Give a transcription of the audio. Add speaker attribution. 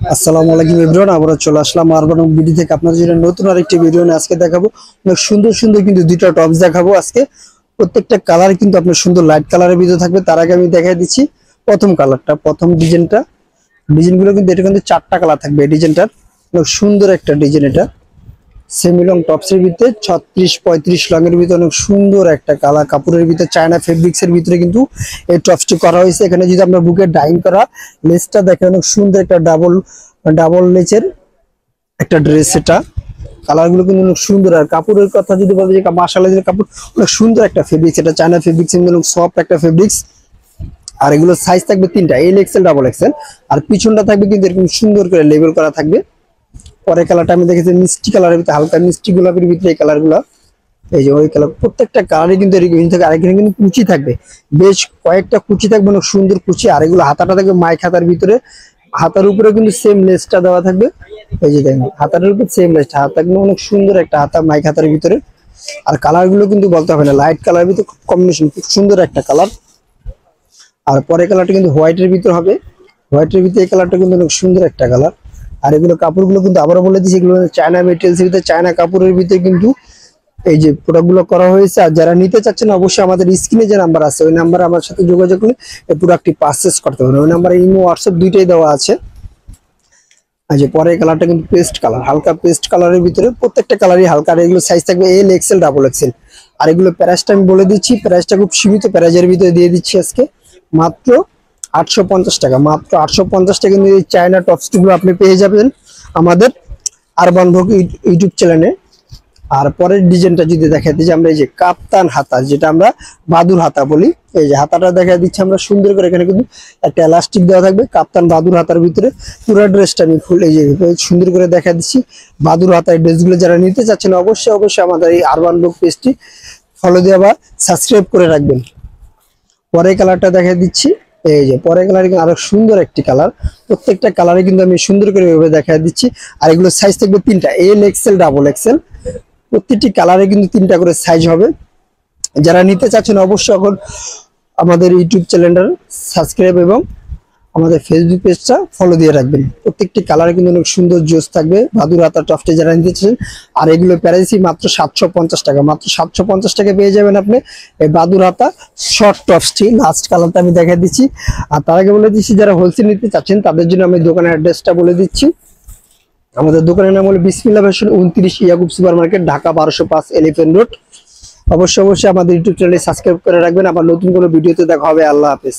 Speaker 1: আসসালামু আলাইকুম এভরিওয়ান, আবারো চলে আসলাম আরবান বিডি থেকে আপনাদের জন্য নতুন আরেকটি ভিডিও নিয়ে আজকে দেখাবো। অনেক সুন্দর সুন্দর কিন্তু দুইটা টপস দেখাবো আজকে। প্রত্যেকটা কালার কিন্তু আপনার সুন্দর লাইট কালারের ভিতরে থাকবে। তার আগে আমি দেখাই দিচ্ছি প্রথম কালারটা, প্রথম ডিজাইনটা। ডিজাইনগুলো কিন্তু এটা কিন্তু চারটা কালার থাকবে এই ডিজাইনটার। অনেক সুন্দর একটা ডিজাইন, এটা সেমি লং টপসের ভিতরে 36-35 লংয়ের ভিতরে অনেক সুন্দর একটা কালার কাপড়ের ভিতরে চায়না ফেব্রিক্স এর ভিতরে কিন্তু এই টপসটি করা হয়েছে। এখানে যদি আপনার বুকে ডাইং করা লেসটা দেখেন, অনেক সুন্দর একটা ডাবল লেসের একটা ড্রেস। এটা কালারগুলো কিন্তু অনেক সুন্দর। আর কাপড়ের কথা যদি বলি যে মাশাআল্লাহ কাপড় অনেক সুন্দর একটা ফেব্রিক্স, এটা চায়না ফেব্রিক্স এর অনেক সফট একটা ফেব্রিক্স। আর এগুলো সাইজ থাকবে তিনটা, এল এক্সেল ডাবল এক্সেল। আর পিছনটা থাকবে কিন্তু এরকম সুন্দর করে লেবেল করা থাকবে। পরে কালারটা আমি দেখেছি মিষ্টি কালারের ভিতরে, হালকা মিষ্টি গোলাপের ভিতরে এই কালারগুলো। এই যে ওই কালার, প্রত্যেকটা কালারই কিন্তু এরকম থাকে। আর এখানে কিন্তু কুচি থাকবে, বেশ কয়েকটা কুচি থাকবে, অনেক সুন্দর কুচি। আর এগুলো হাতাটা থাকবে মাইক হাতার ভিতরে, হাতার উপরে কিন্তু সেম লেসটা দেওয়া থাকবে। এই যে দেখেন হাতার উপর সেম লেসটা, হাতা কিন্তু অনেক সুন্দর একটা হাতা মাইক হাতার ভিতরে। আর কালার গুলো কিন্তু বলতে হবে না, লাইট কালার ভিতরে খুব কম্বিনেশন, খুব সুন্দর একটা কালার। আর পরে কালারটা কিন্তু হোয়াইটের ভিতরে হবে, হোয়াইটের ভিতরে এই কালারটা কিন্তু অনেক সুন্দর একটা কালার। আর এগুলো কাপড়গুলো কিন্তু আবারও বলে দিচ্ছি, এগুলো চায়না মেটেরিয়ালস এর ভিতরে, চায়না কাপড়ের ভিতরে কিন্তু এই যে প্রোডাক্টগুলো করা হয়েছে। আর যারা নিতে চাচ্ছেন অবশ্যই আমাদের স্ক্রিনে যে নাম্বার আছে ওই নাম্বারে আমার সাথে যোগাযোগ করে এই প্রোডাক্টটি পারচেজ করতে পারেন। ওই নাম্বারে ইমো হোয়াটসঅ্যাপ দুইটাই দেওয়া আছে। আর যে পরের কালারটা কিন্তু পেস্ট কালার, হালকা পেস্ট কালারের ভিতরে, প্রত্যেকটা কালারই হালকা। আর এগুলো সাইজ থাকবে এল এক্সেল ডাবল এক্সেল। আর এগুলো প্রাইসটা আমি বলে দিচ্ছি, প্রাইসটা খুব সীমিত প্রাইজের ভিতরে দিয়ে দিচ্ছি আজকে মাত্র 850 টাকা। মাত্র 850 টাকা কিন্তু এই চায়না টপসগুলো আপনি পেয়ে যাবেন আমাদের আরবান ভোগ ইউটিউব চ্যানেলে। আর পরের ডিজাইনটা যদি দেখাতে যে আমরা এই যে কাপ্তান হাতা, যেটা আমরা বাদুর হাতা বলি, এই যে হাতাটা দেখা দিচ্ছি আমরা সুন্দর করে। এখানে কিন্তু একটা এলাস্টিক দেওয়া থাকবে কাপ্তান বাদুর হাতার ভিতরে। পুরো ড্রেসটা আমি ফুল এই যে সুন্দর করে দেখা দিচ্ছি বাদুর হাতার ড্রেসগুলো। যারা নিতে চাচ্ছেন অবশ্যই অবশ্যই আমাদের এই আরবান ভোগ পেজটি ফলো দিয়ে বা সাবস্ক্রাইব করে রাখবেন। পরের কালারটা দেখা দিচ্ছি, এই যে পরের কালার কিন্তু আরো সুন্দর একটি কালার। প্রত্যেকটা কালারে কিন্তু আমি সুন্দর করে এভাবে দেখা দিচ্ছি। আর এগুলো সাইজ থাকবে তিনটা, এল এক্সেল ডাবল এক্সেল। প্রত্যেকটি কালারে কিন্তু তিনটা করে সাইজ হবে। যারা নিতে চাচ্ছেন অবশ্যই এখন আমাদের ইউটিউব চ্যানেলটা সাবস্ক্রাইব এবং আমাদের ফেসবুক পেজটা ফলো দিয়ে রাখবেন। প্রত্যেকটি কালারে কিন্তু অনেক সুন্দর জোস থাকবে বাদুর হাতা টপসটি যারা নিতে চাচ্ছেন। আর এগুলো প্রাইসই মাত্র 750 টাকা। মাত্র 750 টাকা পেয়ে যাবেন আপনি এই বাদুর হাতা শর্ট টপসটি। লাস্ট কালারটা আমি দেখা দিচ্ছি। আর তার আগে বলে দিচ্ছি যারা হোলসেল নিতে চাচ্ছেন তাদের জন্য আমি দোকানের অ্যাড্রেসটা বলে দিচ্ছি। আমাদের দোকানের নাম হলো Bismillah fashion, 29 Yakub super market, Dhaka 1205 elephant road. অবশ্যই অবশ্যই আমাদের ইউটিউব চ্যানেলে সাবস্ক্রাইব করে রাখবেন। আবার নতুন কোনো ভিডিওতে দেখা হবে। আল্লাহ হাফেজ।